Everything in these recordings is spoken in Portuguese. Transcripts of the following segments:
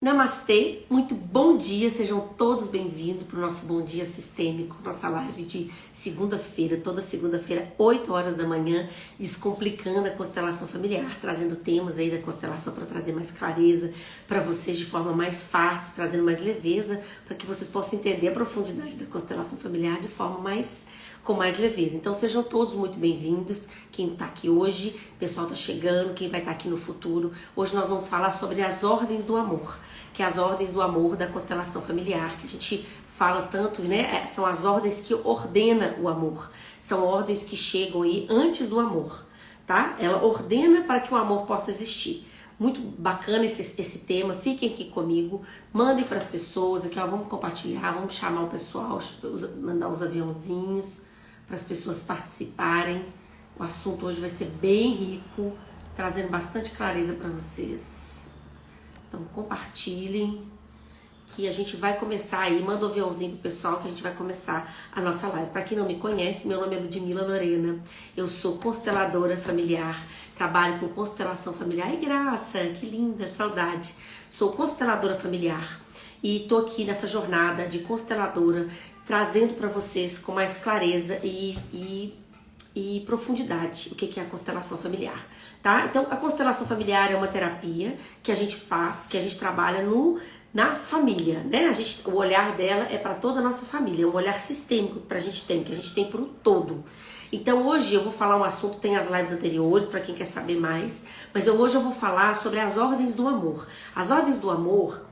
Namastê, muito bom dia, sejam todos bem-vindos para o nosso Bom Dia Sistêmico, nossa live de segunda-feira, toda segunda-feira, 8 horas da manhã, descomplicando a constelação familiar, trazendo temas aí da constelação para trazer mais clareza para vocês de forma mais fácil, trazendo mais leveza, para que vocês possam entender a profundidade da constelação familiar de forma com mais leveza. Então sejam todos muito bem-vindos, quem está aqui hoje, o pessoal está chegando, quem vai estar aqui no futuro. Hoje nós vamos falar sobre as ordens do amor, que é as ordens do amor da constelação familiar, que a gente fala tanto, né? São as ordens que ordena o amor, são ordens que chegam aí antes do amor, tá? Ela ordena para que o amor possa existir. Muito bacana esse tema, fiquem aqui comigo, mandem para as pessoas aqui, ó, vamos compartilhar, vamos chamar o pessoal, mandar os aviãozinhos para as pessoas participarem. O assunto hoje vai ser bem rico, trazendo bastante clareza para vocês. Então compartilhem, que a gente vai começar aí, manda o aviãozinho pro pessoal que a gente vai começar a nossa live. Para quem não me conhece, meu nome é Ludmila Lorena, eu sou consteladora familiar, trabalho com constelação familiar. Ai, Graça, que linda, saudade. Sou consteladora familiar e tô aqui nessa jornada de consteladora, trazendo para vocês com mais clareza e profundidade o que é a constelação familiar, tá? Então, a constelação familiar é uma terapia que a gente faz, que a gente trabalha na família, né? O olhar dela é para toda a nossa família, é um olhar sistêmico que a gente tem para o todo. Então hoje eu vou falar um assunto, tem as lives anteriores para quem quer saber mais, mas hoje eu vou falar sobre as ordens do amor. As ordens do amor,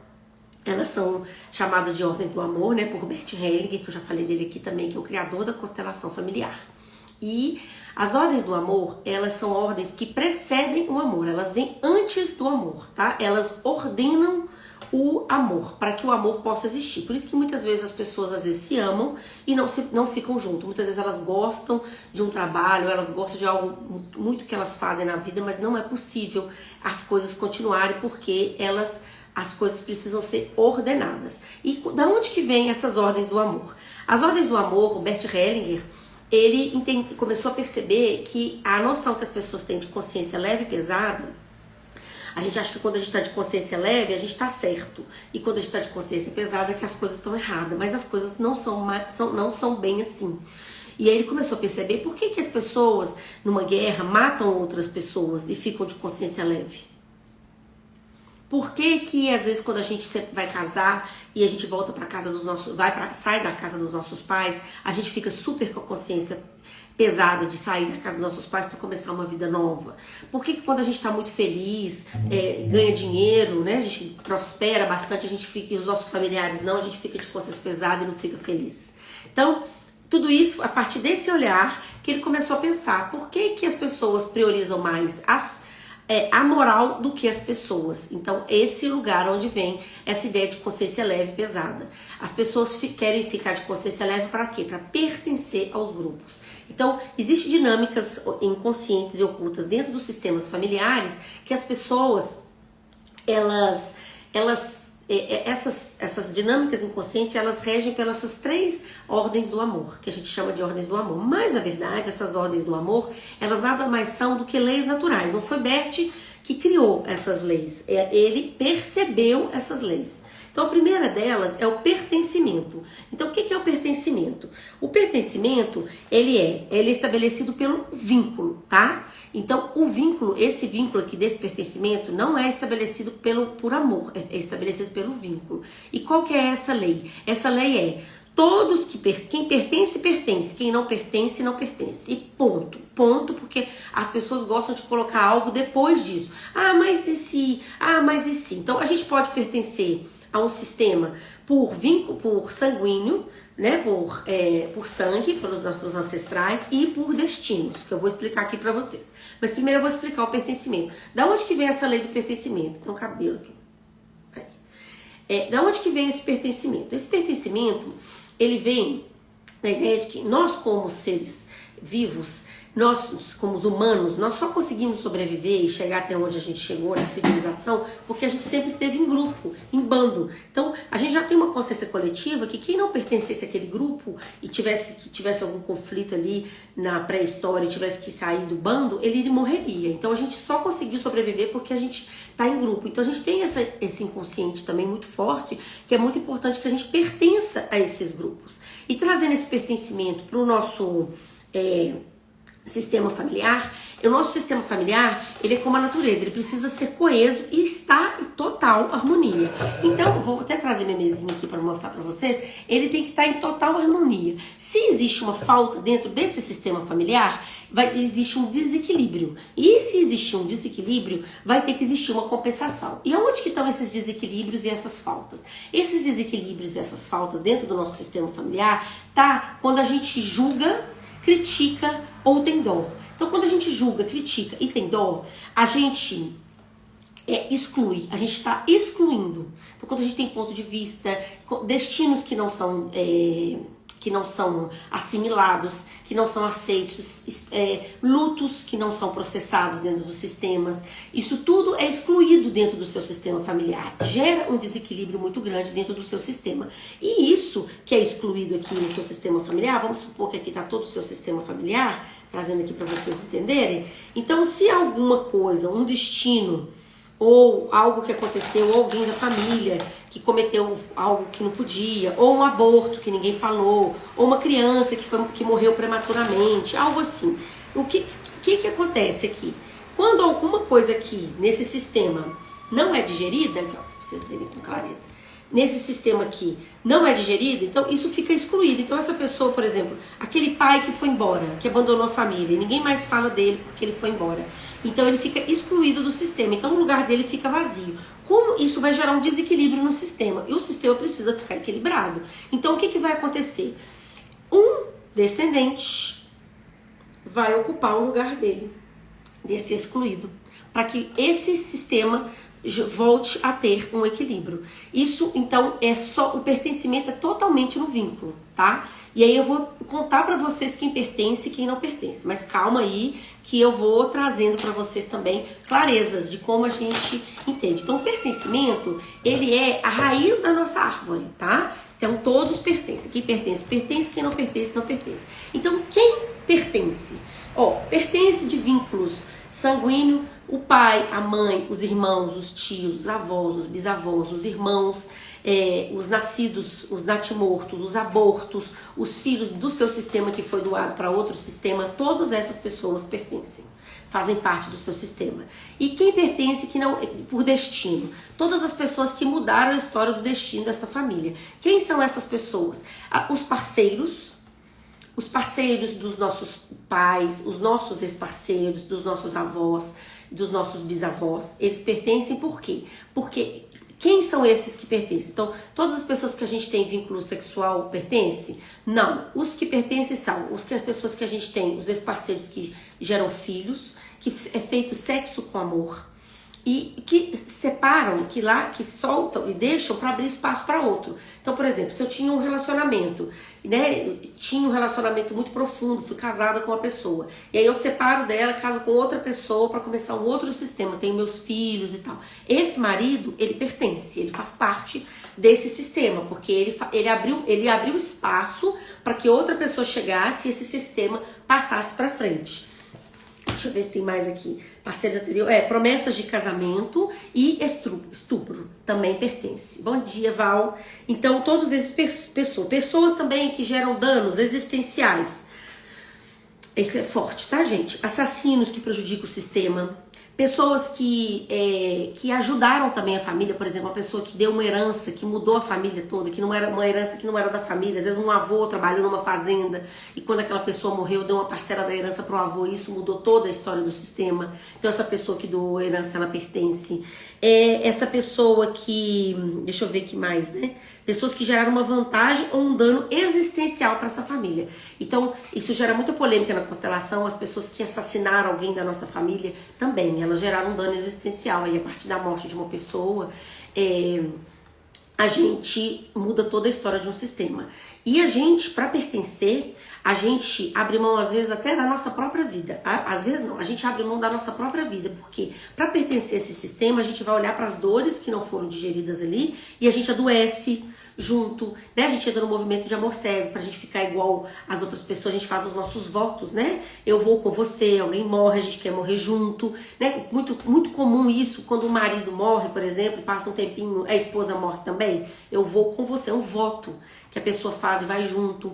elas são chamadas de ordens do amor, né, por Bert Hellinger, que eu já falei dele aqui também, que é o criador da constelação familiar. E as ordens do amor, elas são ordens que precedem o amor, elas vêm antes do amor, tá? Elas ordenam o amor, para que o amor possa existir. Por isso que muitas vezes as pessoas às vezes se amam e não ficam juntos. Muitas vezes elas gostam de um trabalho, elas gostam de algo muito que elas fazem na vida, mas não é possível as coisas continuarem porque as coisas precisam ser ordenadas. E da onde que vem essas ordens do amor? As ordens do amor, o Bert Hellinger, ele começou a perceber que a noção que as pessoas têm de consciência leve e pesada, a gente acha que quando a gente está de consciência leve, a gente está certo. E quando a gente está de consciência pesada, é que as coisas estão erradas. Mas as coisas não são bem assim. E aí ele começou a perceber por que as pessoas, numa guerra, matam outras pessoas e ficam de consciência leve. Por que às vezes quando a gente vai casar e a gente volta para casa dos nossos, sai da casa dos nossos pais, a gente fica super com a consciência pesada de sair da casa dos nossos pais para começar uma vida nova? Por que quando a gente está muito feliz, ganha dinheiro, né, a gente prospera bastante, a gente fica, e os nossos familiares não, a gente fica de consciência pesada e não fica feliz? Então, tudo isso, a partir desse olhar, que ele começou a pensar, por que as pessoas priorizam mais a moral do que as pessoas? Então, esse lugar onde vem essa ideia de consciência leve e pesada. As pessoas querem ficar de consciência leve para quê? Para pertencer aos grupos. Então, existem dinâmicas inconscientes e ocultas dentro dos sistemas familiares que as pessoas, essas dinâmicas inconscientes, elas regem pelas essas 3 ordens do amor, que a gente chama de ordens do amor. Mas, na verdade, essas ordens do amor, elas nada mais são do que leis naturais. Não foi Bert que criou essas leis, ele percebeu essas leis. Então, a primeira delas é o pertencimento. Então, o que é o pertencimento? O pertencimento, ele é estabelecido pelo vínculo, tá? Então, esse vínculo aqui desse pertencimento não é estabelecido por amor, é estabelecido pelo vínculo. E qual que é essa lei? Essa lei é todos quem pertence, pertence, quem não pertence, não pertence. E ponto. Ponto, porque as pessoas gostam de colocar algo depois disso. Ah, mas e se? Ah, mas e se? Então, a gente pode pertencer a um sistema por vínculo, por sanguíneo, né, por sangue, pelos nossos ancestrais, e por destinos, que eu vou explicar aqui pra vocês. Mas primeiro eu vou explicar o pertencimento. Da onde que vem essa lei do pertencimento? Então, cabelo aqui. Da onde que vem esse pertencimento? Esse pertencimento, ele vem da ideia de que nós, como seres vivos, nós, como os humanos, nós só conseguimos sobreviver e chegar até onde a gente chegou na civilização porque a gente sempre esteve em grupo, em bando. Então, a gente já tem uma consciência coletiva que quem não pertencesse àquele grupo e tivesse algum conflito ali na pré-história e tivesse que sair do bando, ele morreria. Então, a gente só conseguiu sobreviver porque a gente está em grupo. Então, a gente tem esse inconsciente também muito forte, que é muito importante que a gente pertença a esses grupos. E trazendo esse pertencimento para o nosso sistema familiar, o nosso sistema familiar, ele é como a natureza, ele precisa ser coeso e estar em total harmonia. Então, vou até trazer minha mesinha aqui para mostrar para vocês, ele tem que estar em total harmonia. Se existe uma falta dentro desse sistema familiar, existe um desequilíbrio. E se existir um desequilíbrio, vai ter que existir uma compensação. E aonde que estão esses desequilíbrios e essas faltas? Esses desequilíbrios e essas faltas dentro do nosso sistema familiar, tá quando a gente julga, critica ou tem dó. Então, quando a gente julga, critica e tem dó, a gente exclui, a gente está excluindo. Então, quando a gente tem ponto de vista, destinos que não são assimilados, que não são aceitos, lutos que não são processados dentro dos sistemas, isso tudo é excluído dentro do seu sistema familiar, gera um desequilíbrio muito grande dentro do seu sistema. E isso que é excluído aqui no seu sistema familiar, vamos supor que aqui está todo o seu sistema familiar, trazendo aqui para vocês entenderem. Então, se alguma coisa, um destino, ou algo que aconteceu, ou alguém da família que cometeu algo que não podia, ou um aborto que ninguém falou, ou uma criança que morreu prematuramente, algo assim. O que acontece aqui? Quando alguma coisa aqui, nesse sistema, não é digerida, aqui, ó, pra vocês verem com clareza, nesse sistema aqui não é digerida, então isso fica excluído. Então essa pessoa, por exemplo, aquele pai que foi embora, que abandonou a família, ninguém mais fala dele porque ele foi embora. Então ele fica excluído do sistema, então o lugar dele fica vazio. Como isso vai gerar um desequilíbrio no sistema? E o sistema precisa ficar equilibrado. Então o que vai acontecer? Um descendente vai ocupar o lugar dele, desse excluído, para que esse sistema volte a ter um equilíbrio. Isso, então, o pertencimento é totalmente no vínculo, tá? E aí eu vou contar pra vocês quem pertence e quem não pertence. Mas calma aí que eu vou trazendo pra vocês também clarezas de como a gente entende. Então, o pertencimento, ele é a raiz da nossa árvore, tá? Então, todos pertencem. Quem pertence, pertence. Quem não pertence, não pertence. Então, quem pertence? Pertence de vínculos sanguíneo, o pai, a mãe, os irmãos, os tios, os avós, os bisavós, os irmãos, os nascidos, os natimortos, os abortos, os filhos do seu sistema que foi doado para outro sistema, todas essas pessoas pertencem, fazem parte do seu sistema. E quem pertence que não por destino? Todas as pessoas que mudaram a história do destino dessa família. Quem são essas pessoas? Os parceiros dos nossos pais, os nossos ex-parceiros, dos nossos avós, dos nossos bisavós, eles pertencem por quê? Porque quem são esses que pertencem? Então, todas as pessoas que a gente tem vínculo sexual pertencem? Não. Os que pertencem são as pessoas que a gente tem, os ex-parceiros que geram filhos, que é feito sexo com amor, e que separam, que soltam e deixam para abrir espaço para outro. Então, por exemplo, se eu tinha um relacionamento, né, eu tinha um relacionamento muito profundo, fui casada com uma pessoa, e aí eu separo dela, caso com outra pessoa para começar um outro sistema, tenho meus filhos e tal. Esse marido, ele pertence, ele faz parte desse sistema, porque ele abriu espaço para que outra pessoa chegasse e esse sistema passasse para frente. Deixa eu ver se tem mais aqui. Parceiros anteriores, promessas de casamento e estupro também pertence. Bom dia, Val. Então, todos esses pessoas também que geram danos existenciais. Isso é forte, tá, gente? Assassinos que prejudicam o sistema. Pessoas que ajudaram também a família, por exemplo, uma pessoa que deu uma herança, que mudou a família toda, que não era uma herança que não era da família. Às vezes um avô trabalhou numa fazenda e quando aquela pessoa morreu, deu uma parcela da herança pro avô, e isso mudou toda a história do sistema. Então essa pessoa que doou a herança, ela pertence. Essa pessoa que, deixa eu ver aqui mais, né? Pessoas que geraram uma vantagem ou um dano existencial para essa família. Então, isso gera muita polêmica na constelação. As pessoas que assassinaram alguém da nossa família também, elas geraram um dano existencial aí a partir da morte de uma pessoa. a gente muda toda a história de um sistema. E a gente, para pertencer, a gente abre mão às vezes até da nossa própria vida. Às vezes não, a gente abre mão da nossa própria vida, porque para pertencer a esse sistema, a gente vai olhar para as dores que não foram digeridas ali e a gente adoece junto, né? A gente entra no movimento de amor cego, pra gente ficar igual às outras pessoas, a gente faz os nossos votos, né? Eu vou com você, alguém morre, a gente quer morrer junto, né? Muito comum isso, quando o marido morre, por exemplo, passa um tempinho, a esposa morre também, eu vou com você, é um voto que a pessoa faz e vai junto.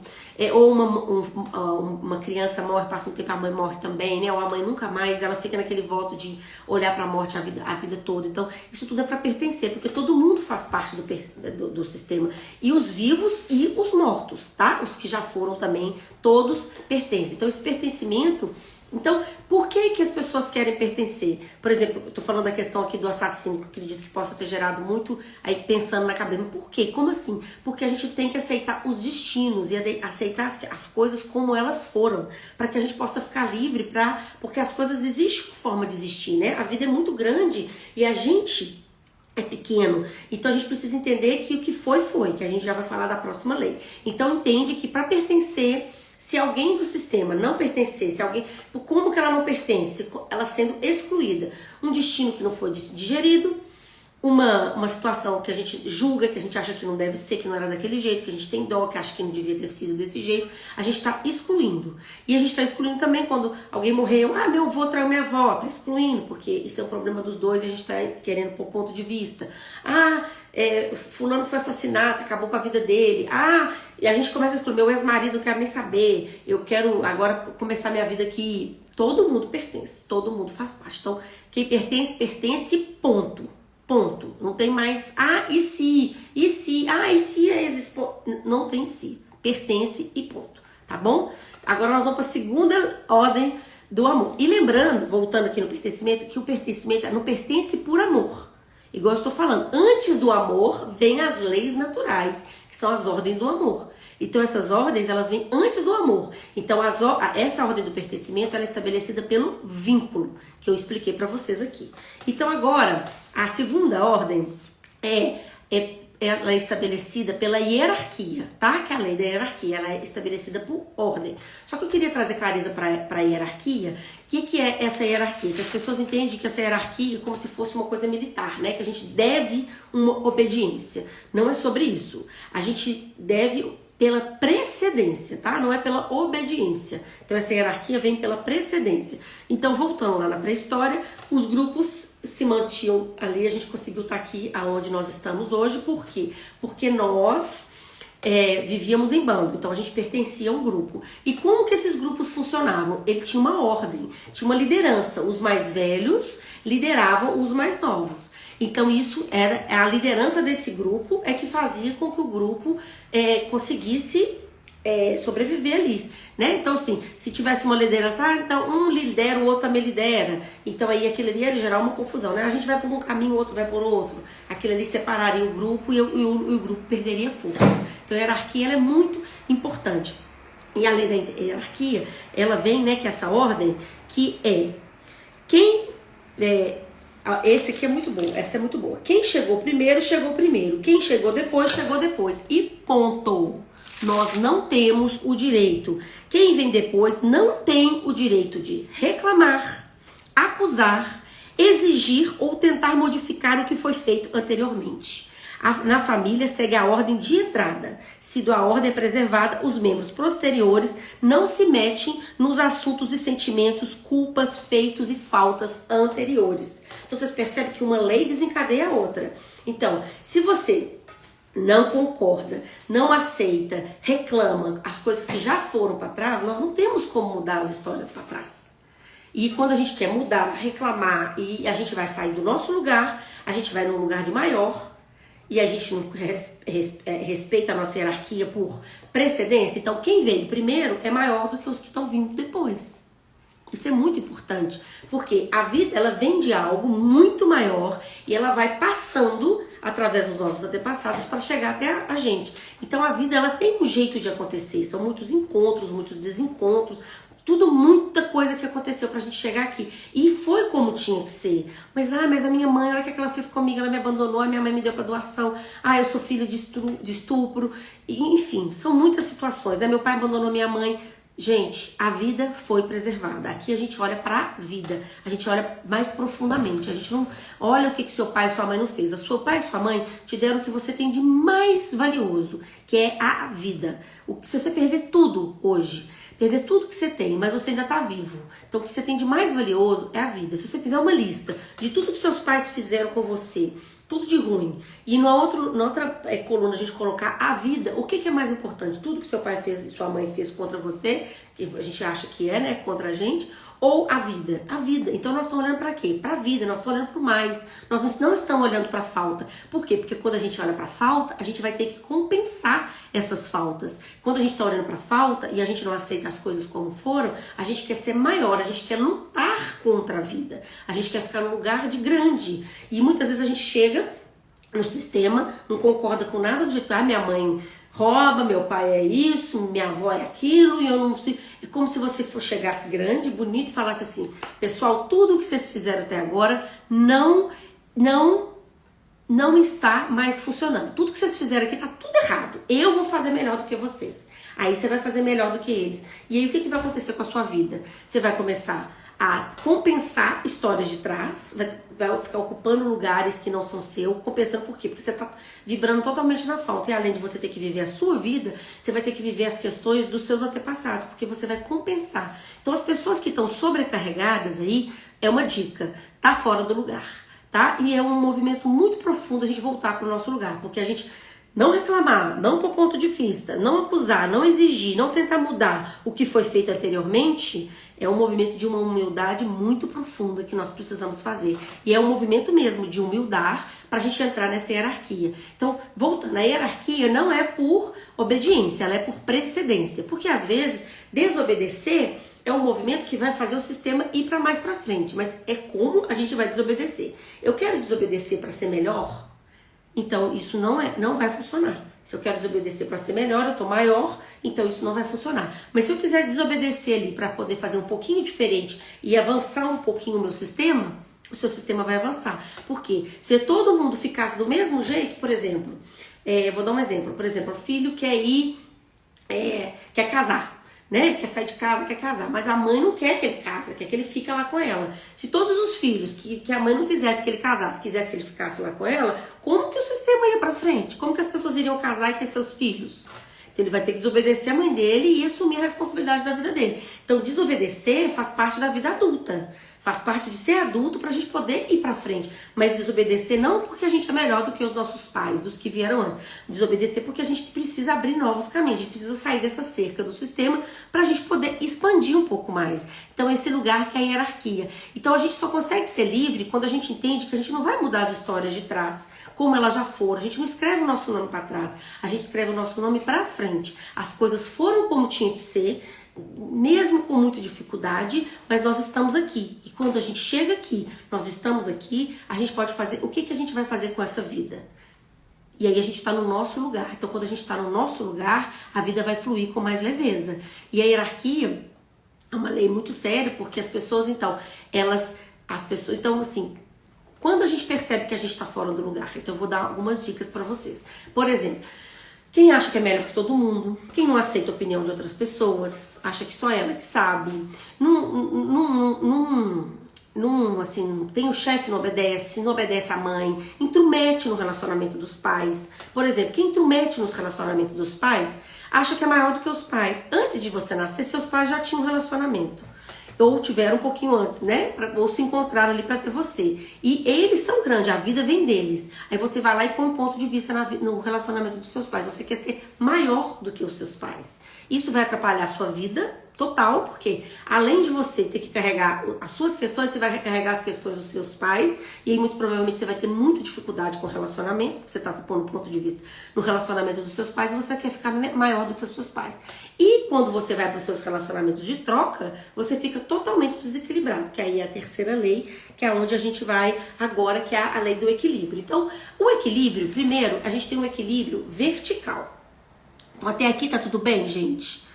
Ou uma criança morre, passa um tempo, a mãe morre também, né? Ou a mãe nunca mais, ela fica naquele voto de olhar pra morte a vida toda. Então, isso tudo é pra pertencer, porque todo mundo faz parte do sistema. E os vivos e os mortos, tá? Os que já foram também, todos pertencem. Então, esse pertencimento... Então, por que as pessoas querem pertencer? Por exemplo, eu tô falando da questão aqui do assassino, que eu acredito que possa ter gerado muito aí pensando na cabeça. Mas por quê? Como assim? Porque a gente tem que aceitar os destinos e aceitar as coisas como elas foram, para que a gente possa ficar livre, porque as coisas existem forma de existir, né? A vida é muito grande e a gente é pequeno, então a gente precisa entender que o que foi, que a gente já vai falar da próxima lei. Então entende que para pertencer, se alguém do sistema não pertencer, como que ela não pertence? Ela sendo excluída. Um destino que não foi digerido, uma situação que a gente julga, que a gente acha que não deve ser, que não era daquele jeito, que a gente tem dó, que acha que não devia ter sido desse jeito, a gente está excluindo. E a gente está excluindo também quando alguém morreu, meu avô traiu minha avó, está excluindo, porque isso é um problema dos dois e a gente está querendo pôr ponto de vista. Fulano foi assassinado, acabou com a vida dele. E a gente começa a excluir, meu ex-marido, eu quero nem saber, eu quero agora começar minha vida aqui. Todo mundo pertence, todo mundo faz parte. Então, quem pertence, ponto. Ponto. Não tem mais, e se? E se é não tem se. Pertence e ponto. Tá bom? Agora nós vamos para a segunda ordem do amor. E lembrando, voltando aqui no pertencimento, que o pertencimento não pertence por amor. Igual eu estou falando, antes do amor vem as leis naturais, que são as ordens do amor. Então essas ordens, elas vêm antes do amor. Então essa ordem do pertencimento, ela é estabelecida pelo vínculo, que eu expliquei para vocês aqui. Então agora, a segunda ordem ela é estabelecida pela hierarquia, tá? Que é a lei da hierarquia, ela é estabelecida por ordem. Só que eu queria trazer clareza para a hierarquia. O que é essa hierarquia? Que as pessoas entendem que essa hierarquia é como se fosse uma coisa militar, né? Que a gente deve uma obediência. Não é sobre isso. A gente deve pela precedência, tá? Não é pela obediência. Então essa hierarquia vem pela precedência. Então, voltando lá na pré-história, os grupos se mantinham ali, a gente conseguiu estar aqui aonde nós estamos hoje. Por quê? Porque nós vivíamos em bando, então a gente pertencia a um grupo. E como que esses grupos funcionavam? Ele tinha uma ordem, tinha uma liderança. Os mais velhos lideravam os mais novos. Então isso era a liderança desse grupo que fazia com que o grupo conseguisse sobreviver ali, né? Então assim, se tivesse uma liderança, então um lidera, o outro também lidera, então aí aquilo ali ia gerar uma confusão, né? A gente vai por um caminho, o outro vai por outro, aquilo ali separaria o grupo e o grupo perderia força. Então a hierarquia, ela é muito importante. E a lei da hierarquia, ela vem, né, que essa ordem, que esse aqui é muito bom, essa é muito boa. Quem chegou primeiro, chegou primeiro. Quem chegou depois, chegou depois. E ponto. Nós não temos o direito. Quem vem depois não tem o direito de reclamar, acusar, exigir ou tentar modificar o que foi feito anteriormente. Na família segue a ordem de entrada. Sido a ordem preservada, os membros posteriores não se metem nos assuntos e sentimentos, culpas, feitos e faltas anteriores. Então vocês percebem que uma lei desencadeia a outra. Então, se você não concorda, não aceita, reclama as coisas que já foram para trás, nós não temos como mudar as histórias para trás. E quando a gente quer mudar, reclamar, e a gente vai sair do nosso lugar, a gente vai num lugar de maior, e a gente não respeita a nossa hierarquia por precedência, então quem veio primeiro é maior do que os que estão vindo depois. Isso é muito importante, porque a vida, ela vem de algo muito maior e ela vai passando através dos nossos antepassados para chegar até a gente. Então a vida, ela tem um jeito de acontecer, são muitos encontros, muitos desencontros, Tudo, muita coisa que aconteceu pra gente chegar aqui. E foi como tinha que ser. Mas a minha mãe, olha o que ela fez comigo, ela me abandonou, a minha mãe me deu pra doação. Eu sou filho de estupro. Enfim, são muitas situações, né? Meu pai abandonou minha mãe. Gente, a vida foi preservada. Aqui a gente olha pra vida, a gente olha mais profundamente. A gente não olha o que seu pai e sua mãe não fez. O seu pai e sua mãe te deram o que você tem de mais valioso, que é a vida. Se você perder tudo hoje, perder tudo que você tem, mas você ainda tá vivo. Então o que você tem de mais valioso é a vida. Se você fizer uma lista de tudo que seus pais fizeram com você, tudo de ruim, e na outra coluna a gente colocar a vida, o que é mais importante? Tudo que seu pai fez e sua mãe fez contra você, que a gente acha que é, né, contra a gente, ou a vida? A vida. Então nós estamos olhando para quê? Para a vida, nós estamos olhando para o mais. Nós não estamos olhando para a falta. Por quê? Porque quando a gente olha para a falta, a gente vai ter que compensar essas faltas. Quando a gente está olhando para a falta e a gente não aceita as coisas como foram, a gente quer ser maior, a gente quer lutar contra a vida. A gente quer ficar num lugar de grande. E muitas vezes a gente chega no sistema, não concorda com nada do jeito que minha mãe rouba, meu pai é isso, minha avó é aquilo, e eu não sei. É como se você chegasse grande, bonito e falasse assim: pessoal, tudo que vocês fizeram até agora não está mais funcionando. Tudo que vocês fizeram aqui tá tudo errado. Eu vou fazer melhor do que vocês. Aí você vai fazer melhor do que eles. E aí o que vai acontecer com a sua vida? Você vai começar a compensar histórias de trás, vai ficar ocupando lugares que não são seu, compensando por quê? Porque você está vibrando totalmente na falta, e além de você ter que viver a sua vida, você vai ter que viver as questões dos seus antepassados, porque você vai compensar. Então as pessoas que estão sobrecarregadas aí, é uma dica, tá fora do lugar, tá? E é um movimento muito profundo a gente voltar para o nosso lugar, porque a gente não reclamar, não pôr ponto de vista, não acusar, não exigir, não tentar mudar o que foi feito anteriormente, é um movimento de uma humildade muito profunda que nós precisamos fazer. E é um movimento mesmo de humildar para a gente entrar nessa hierarquia. Então, voltando, a hierarquia não é por obediência, ela é por precedência. Porque às vezes, desobedecer é um movimento que vai fazer o sistema ir para mais para frente. Mas é como a gente vai desobedecer. Eu quero desobedecer para ser melhor? Então isso não vai funcionar. Se eu quero desobedecer para ser melhor, eu tô maior, então isso não vai funcionar. Mas se eu quiser desobedecer ali para poder fazer um pouquinho diferente e avançar um pouquinho o meu sistema, o seu sistema vai avançar. Por quê? Se todo mundo ficasse do mesmo jeito, por exemplo, vou dar um exemplo. Por exemplo, o filho quer casar. Né? Ele quer sair de casa, quer casar, mas a mãe não quer que ele case, quer que ele fique lá com ela. Se todos os filhos que a mãe não quisesse que ele casasse, quisesse que ele ficasse lá com ela, como que o sistema ia pra frente? Como que as pessoas iriam casar e ter seus filhos? Então ele vai ter que desobedecer a mãe dele e assumir a responsabilidade da vida dele. Então desobedecer faz parte da vida adulta. Faz parte de ser adulto pra gente poder ir pra frente. Mas desobedecer não porque a gente é melhor do que os nossos pais, dos que vieram antes. Desobedecer porque a gente precisa abrir novos caminhos. A gente precisa sair dessa cerca do sistema pra gente poder expandir um pouco mais. Então esse lugar que é a hierarquia. Então a gente só consegue ser livre quando a gente entende que a gente não vai mudar as histórias de trás, como elas já foram. A gente não escreve o nosso nome pra trás. A gente escreve o nosso nome pra frente. As coisas foram como tinha que ser, mesmo com muita dificuldade, mas nós estamos aqui. E quando a gente chega aqui, nós estamos aqui, a gente pode fazer, o que a gente vai fazer com essa vida? E aí a gente está no nosso lugar. Então quando a gente está no nosso lugar, a vida vai fluir com mais leveza. E a hierarquia é uma lei muito séria, porque as pessoas, então, então assim, quando a gente percebe que a gente está fora do lugar, então eu vou dar algumas dicas para vocês. Por exemplo, quem acha que é melhor que todo mundo, quem não aceita a opinião de outras pessoas, acha que só ela que sabe, assim, tem o chefe, não obedece a mãe, intromete no relacionamento dos pais. Por exemplo, quem intromete nos relacionamentos dos pais, acha que é maior do que os pais. Antes de você nascer, seus pais já tinham um relacionamento. Ou tiveram um pouquinho antes, né? Ou se encontraram ali pra ter você. E eles são grandes, a vida vem deles. Aí você vai lá e põe um ponto de vista no relacionamento dos seus pais. Você quer ser maior do que os seus pais. Isso vai atrapalhar a sua vida total, porque além de você ter que carregar as suas questões, você vai carregar as questões dos seus pais, e aí muito provavelmente você vai ter muita dificuldade com o relacionamento, porque você está pondo um ponto de vista no relacionamento dos seus pais, e você quer ficar maior do que os seus pais. E quando você vai para os seus relacionamentos de troca, você fica totalmente desequilibrado, que aí é a terceira lei, que é onde a gente vai agora, que é a lei do equilíbrio. Então, o equilíbrio, primeiro, a gente tem um equilíbrio vertical. Então, até aqui tá tudo bem, gente?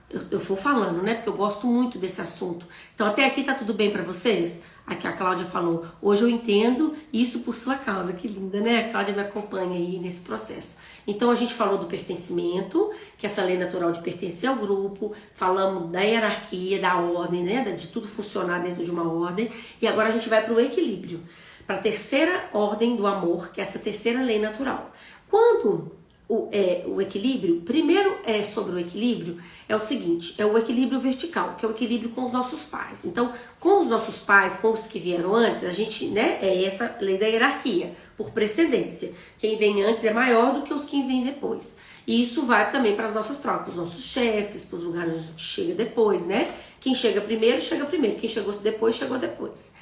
Eu vou falando, né? Porque eu gosto muito desse assunto. Então, até aqui tá tudo bem pra vocês? Aqui a Cláudia falou, hoje eu entendo isso por sua causa. Que linda, né? A Cláudia me acompanha aí nesse processo. Então, a gente falou do pertencimento, que é essa lei natural de pertencer ao grupo. Falamos da hierarquia, da ordem, né? De tudo funcionar dentro de uma ordem. E agora a gente vai pro equilíbrio. Para a terceira ordem do amor, que é essa terceira lei natural. Quando o equilíbrio, primeiro sobre o equilíbrio, é o seguinte, é o equilíbrio vertical, que é o equilíbrio com os nossos pais. Então, com os nossos pais, com os que vieram antes, a gente, né, é essa lei da hierarquia, por precedência. Quem vem antes é maior do que os que vêm depois. E isso vai também para as nossas trocas, os nossos chefes, para os lugares onde a gente chega depois, né? Quem chega primeiro, chega primeiro. Quem chegou depois, chegou depois.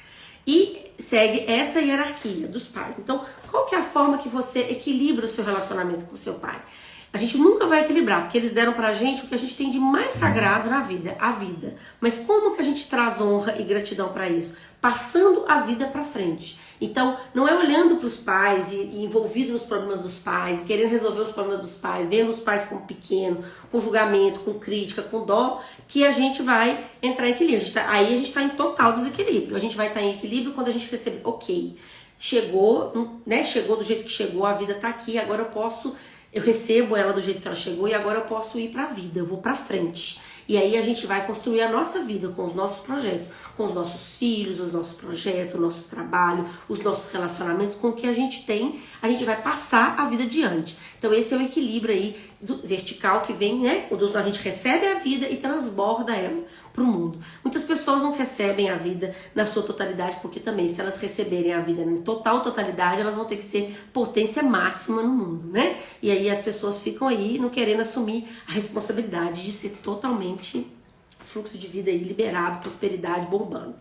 E segue essa hierarquia dos pais. Então, qual que é a forma que você equilibra o seu relacionamento com o seu pai? A gente nunca vai equilibrar, porque eles deram pra gente o que a gente tem de mais sagrado na vida, a vida. Mas como que a gente traz honra e gratidão para isso? Passando a vida pra frente. Então, não é olhando para os pais e envolvido nos problemas dos pais, querendo resolver os problemas dos pais, vendo os pais como pequeno, com julgamento, com crítica, com dó, que a gente vai entrar em equilíbrio. Aí a gente está em total desequilíbrio. A gente vai estar em equilíbrio quando a gente receber, ok, chegou, né? Chegou do jeito que chegou, a vida tá aqui, agora eu recebo ela do jeito que ela chegou e agora eu posso ir pra vida, eu vou pra frente. E aí a gente vai construir a nossa vida com os nossos projetos, com os nossos filhos, os nossos projetos, o nosso trabalho, os nossos relacionamentos, com o que a gente tem, a gente vai passar a vida adiante. Então esse é o equilíbrio aí vertical que vem, né? A gente recebe a vida e transborda ela pro mundo. Muitas pessoas não recebem a vida na sua totalidade, porque também se elas receberem a vida em totalidade, elas vão ter que ser potência máxima no mundo, né? E aí as pessoas ficam aí não querendo assumir a responsabilidade de ser totalmente fluxo de vida aí liberado, prosperidade bombando.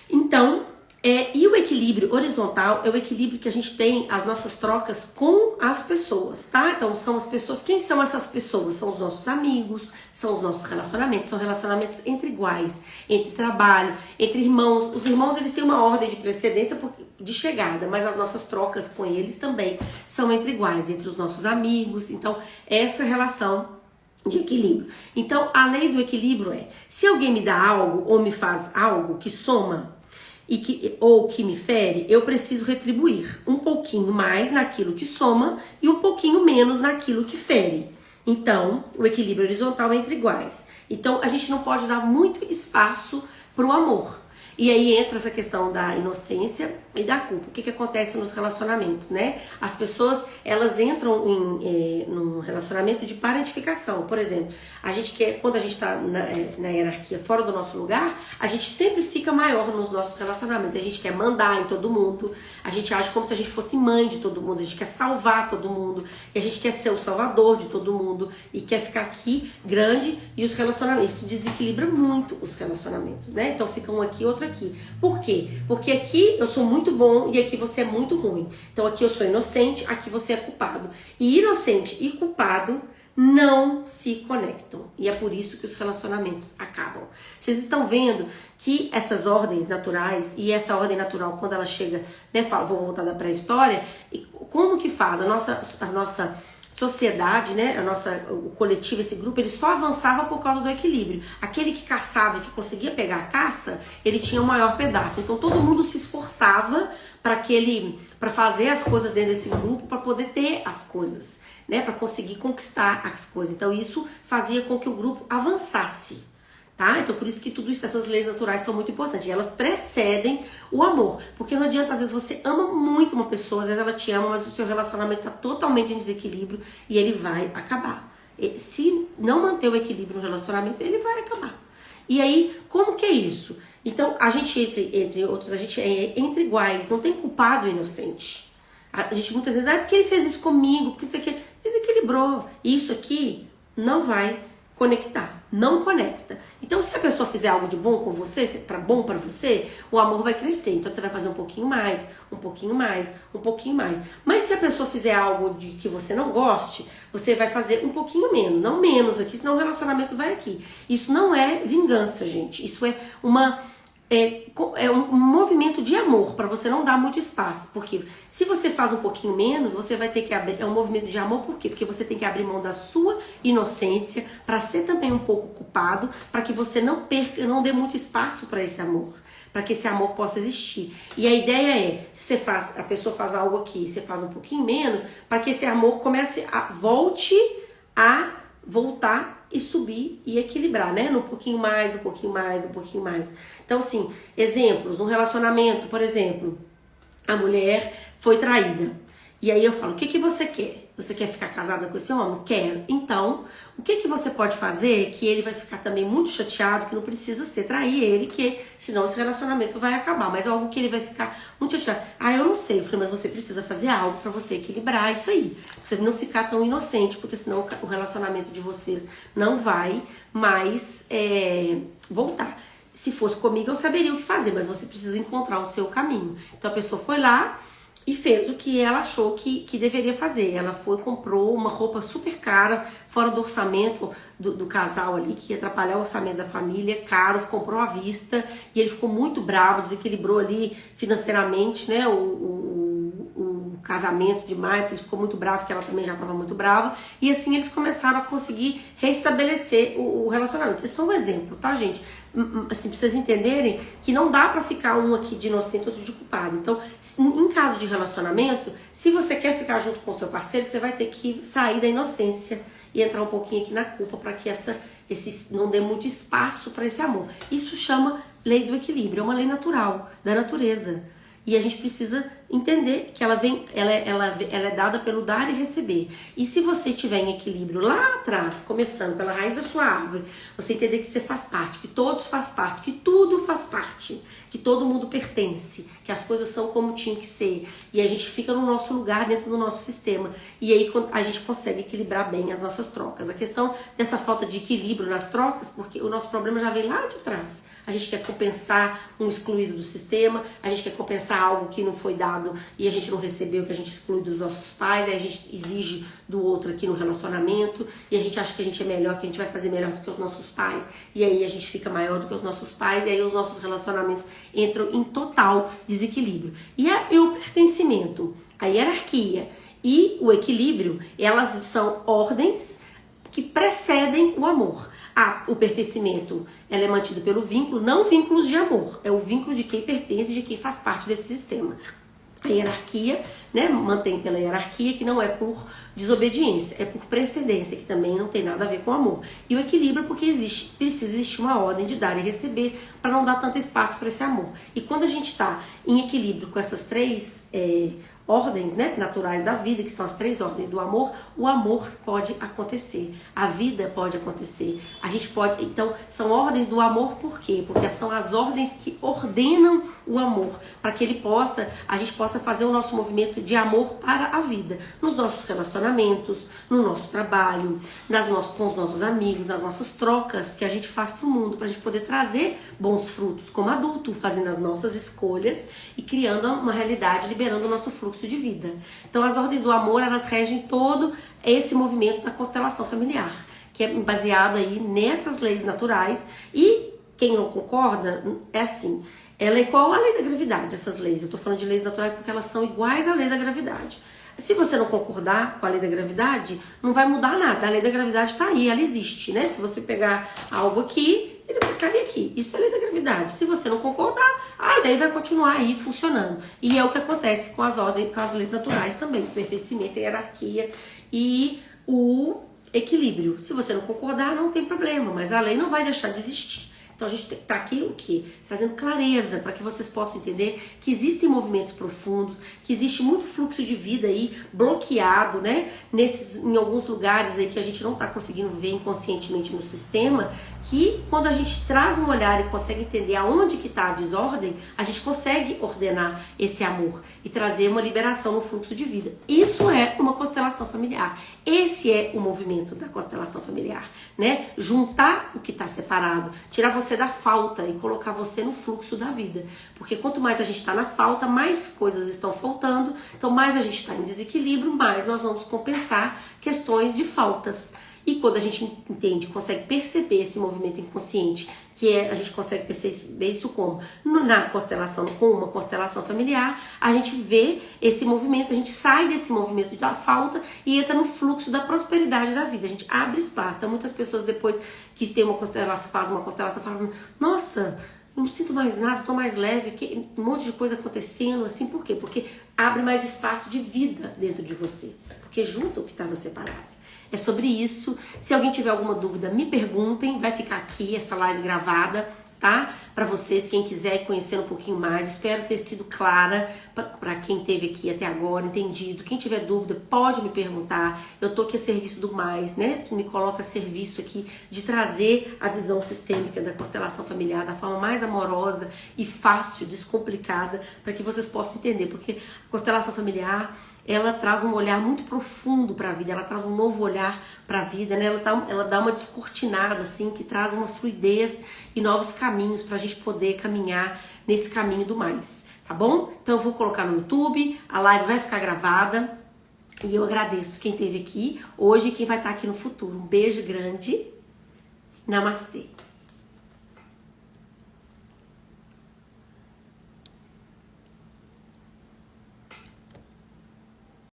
Então, e o equilíbrio horizontal é o equilíbrio que a gente tem as nossas trocas com as pessoas, tá? Então são as pessoas, quem são essas pessoas? São os nossos amigos, são os nossos relacionamentos, são relacionamentos entre iguais, entre trabalho, entre irmãos. Os irmãos, eles têm uma ordem de precedência de chegada, mas as nossas trocas com eles também são entre iguais, entre os nossos amigos. Então, essa relação de equilíbrio. Então, a lei do equilíbrio é, se alguém me dá algo ou me faz algo que soma ou que me fere, eu preciso retribuir um pouquinho mais naquilo que soma e um pouquinho menos naquilo que fere. Então, o equilíbrio horizontal é entre iguais. Então, a gente não pode dar muito espaço para o amor. E aí entra essa questão da inocência e da culpa. O que acontece nos relacionamentos, né? As pessoas, elas entram num relacionamento de parentificação. Por exemplo, a gente quer, quando a gente está na hierarquia fora do nosso lugar, a gente sempre fica maior nos nossos relacionamentos. A gente quer mandar em todo mundo, a gente age como se a gente fosse mãe de todo mundo, a gente quer salvar todo mundo, e a gente quer ser o salvador de todo mundo, e quer ficar aqui grande, e os relacionamentos, isso desequilibra muito os relacionamentos, né? Então fica um aqui, outro aqui. Por quê? Porque aqui eu sou muito bom e aqui você é muito ruim. Então aqui eu sou inocente, aqui você é culpado. E inocente e culpado não se conectam. E é por isso que os relacionamentos acabam. Vocês estão vendo que essas ordens naturais e essa ordem natural, quando ela chega, né, vou voltar da pré-história, como que faz? A nossa sociedade, né, o coletivo, esse grupo, ele só avançava por causa do equilíbrio. Aquele que caçava, que conseguia pegar a caça, ele tinha o maior pedaço. Então todo mundo se esforçava para fazer as coisas dentro desse grupo, para poder ter as coisas, né, para conseguir conquistar as coisas. Então isso fazia com que o grupo avançasse. Tá? Então por isso que tudo isso, essas leis naturais são muito importantes. E elas precedem o amor. Porque não adianta, às vezes você ama muito uma pessoa, às vezes ela te ama, mas o seu relacionamento está totalmente em desequilíbrio e ele vai acabar. E se não manter o equilíbrio no relacionamento, ele vai acabar. E aí, como que é isso? Então, a gente, entre outros, a gente é entre iguais, não tem culpado e inocente. A gente muitas vezes, porque ele fez isso comigo, porque isso aqui desequilibrou. E isso aqui não vai conectar, não conecta. Então, se a pessoa fizer algo de bom com você, bom para você, o amor vai crescer. Então, você vai fazer um pouquinho mais, um pouquinho mais, um pouquinho mais. Mas se a pessoa fizer algo de que você não goste, você vai fazer um pouquinho menos, não menos aqui, senão o relacionamento vai aqui. Isso não é vingança, gente. Isso é é um movimento de amor, para você não dar muito espaço, porque se você faz um pouquinho menos, você vai ter que abrir, é um movimento de amor, por quê? Porque você tem que abrir mão da sua inocência, para ser também um pouco culpado, para que você não perca, não dê muito espaço para esse amor, para que esse amor possa existir. E a ideia é, se a pessoa faz algo aqui, você faz um pouquinho menos, para que esse amor volte a voltar e subir e equilibrar, né? Um pouquinho mais, um pouquinho mais, um pouquinho mais. Então, assim, exemplos, no relacionamento, por exemplo, a mulher foi traída. E aí eu falo, o que você quer? Você quer ficar casada com esse homem? Quero. Então, o que você pode fazer que ele vai ficar também muito chateado, que não precisa ser trair ele, que senão esse relacionamento vai acabar. Mas algo que ele vai ficar muito chateado. Ah, eu não sei. Eu falei, mas você precisa fazer algo pra você equilibrar isso aí. Pra você não ficar tão inocente, porque senão o relacionamento de vocês não vai mais voltar. Se fosse comigo, eu saberia o que fazer, mas você precisa encontrar o seu caminho. Então a pessoa foi lá e fez o que ela achou que deveria fazer. Ela foi, comprou uma roupa super cara, fora do orçamento do casal ali, que ia atrapalhar o orçamento da família, caro, comprou à vista, e ele ficou muito bravo, desequilibrou ali financeiramente, né, o casamento de Maia, porque ele ficou muito bravo, porque ela também já estava muito brava, e assim eles começaram a conseguir restabelecer o relacionamento. Isso é só um exemplo, tá, gente? Assim, pra vocês entenderem que não dá pra ficar um aqui de inocente, outro de culpado. Então, em caso de relacionamento, se você quer ficar junto com o seu parceiro, você vai ter que sair da inocência e entrar um pouquinho aqui na culpa para que não dê muito espaço para esse amor. Isso chama lei do equilíbrio, é uma lei natural, da natureza. E a gente precisa entender que ela é dada pelo dar e receber. E se você estiver em equilíbrio lá atrás, começando pela raiz da sua árvore, você entender que você faz parte, que todos faz parte, que tudo faz parte, que todo mundo pertence, que as coisas são como tinham que ser. E a gente fica no nosso lugar, dentro do nosso sistema. E aí a gente consegue equilibrar bem as nossas trocas. A questão dessa falta de equilíbrio nas trocas, porque o nosso problema já vem lá de trás. A gente quer compensar um excluído do sistema, a gente quer compensar algo que não foi dado e a gente não recebeu, que a gente exclui dos nossos pais, aí a gente exige do outro aqui no relacionamento, e a gente acha que a gente é melhor, que a gente vai fazer melhor do que os nossos pais, e aí a gente fica maior do que os nossos pais, e aí os nossos relacionamentos entram em total desequilíbrio. E o pertencimento, a hierarquia e o equilíbrio, elas são ordens que precedem o amor. O pertencimento, ela é mantido pelo vínculo, não vínculos de amor, é o vínculo de quem pertence, de quem faz parte desse sistema. A hierarquia, né, mantém pela hierarquia, que não é por desobediência, é por precedência, que também não tem nada a ver com amor. E o equilíbrio, porque precisa existir uma ordem de dar e receber, para não dar tanto espaço para esse amor. E quando a gente está em equilíbrio com essas três ordens, né, naturais da vida, que são as três ordens do amor, o amor pode acontecer, a vida pode acontecer, a gente pode, então são ordens do amor. Por quê? Porque são as ordens que ordenam o amor, para que a gente possa fazer o nosso movimento de amor para a vida, nos nossos relacionamentos, no nosso trabalho, com os nossos amigos, nas nossas trocas que a gente faz para o mundo, para a gente poder trazer bons frutos como adulto, fazendo as nossas escolhas e criando uma realidade, liberando o nosso fluxo de vida. Então as ordens do amor, elas regem todo esse movimento da constelação familiar, que é baseado aí nessas leis naturais. E quem não concorda, é assim, ela é igual à lei da gravidade, essas leis. Eu tô falando de leis naturais porque elas são iguais à lei da gravidade. Se você não concordar com a lei da gravidade, não vai mudar nada. A lei da gravidade tá aí, ela existe, né? Se você pegar algo aqui, ele vai cair aqui. Isso é a lei da gravidade. Se você não concordar, a lei vai continuar aí funcionando. E é o que acontece com as leis naturais também. O pertencimento, a hierarquia e o equilíbrio. Se você não concordar, não tem problema, mas a lei não vai deixar de existir. Então a gente está aqui o quê? Trazendo clareza para que vocês possam entender que existem movimentos profundos, que existe muito fluxo de vida aí bloqueado, né? Em alguns lugares aí que a gente não está conseguindo ver inconscientemente no sistema, que quando a gente traz um olhar e consegue entender aonde que está a desordem, a gente consegue ordenar esse amor e trazer uma liberação no fluxo de vida. Isso é uma constelação familiar. Esse é o movimento da constelação familiar, né? Juntar o que está separado, tirar você da falta e colocar você no fluxo da vida. Porque quanto mais a gente está na falta, mais coisas estão faltando. Então mais a gente está em desequilíbrio, mais nós vamos compensar questões de faltas. E quando a gente entende, consegue perceber esse movimento inconsciente, a gente consegue perceber isso como? Na constelação, com uma constelação familiar, a gente vê esse movimento, a gente sai desse movimento da falta e entra no fluxo da prosperidade da vida. A gente abre espaço. Então muitas pessoas depois que tem uma constelação, faz uma constelação, falam, nossa, não sinto mais nada, tô mais leve, um monte de coisa acontecendo, assim, por quê? Porque abre mais espaço de vida dentro de você, porque junta o que estava separado. É sobre isso. Se alguém tiver alguma dúvida, me perguntem, vai ficar aqui essa live gravada, tá? Para vocês, quem quiser conhecer um pouquinho mais, espero ter sido clara para quem esteve aqui até agora, entendido. Quem tiver dúvida, pode me perguntar. Eu tô aqui a serviço do mais, né? Me coloca a serviço aqui de trazer a visão sistêmica da constelação familiar da forma mais amorosa e fácil, descomplicada, para que vocês possam entender, porque a constelação familiar, ela traz um olhar muito profundo para a vida, ela traz um novo olhar para a vida, né? Ela dá uma descortinada, assim, que traz uma fluidez e novos caminhos para a gente poder caminhar nesse caminho do mais, tá bom? Então eu vou colocar no YouTube, a live vai ficar gravada e eu agradeço quem esteve aqui hoje e quem vai estar aqui no futuro. Um beijo grande, namastê!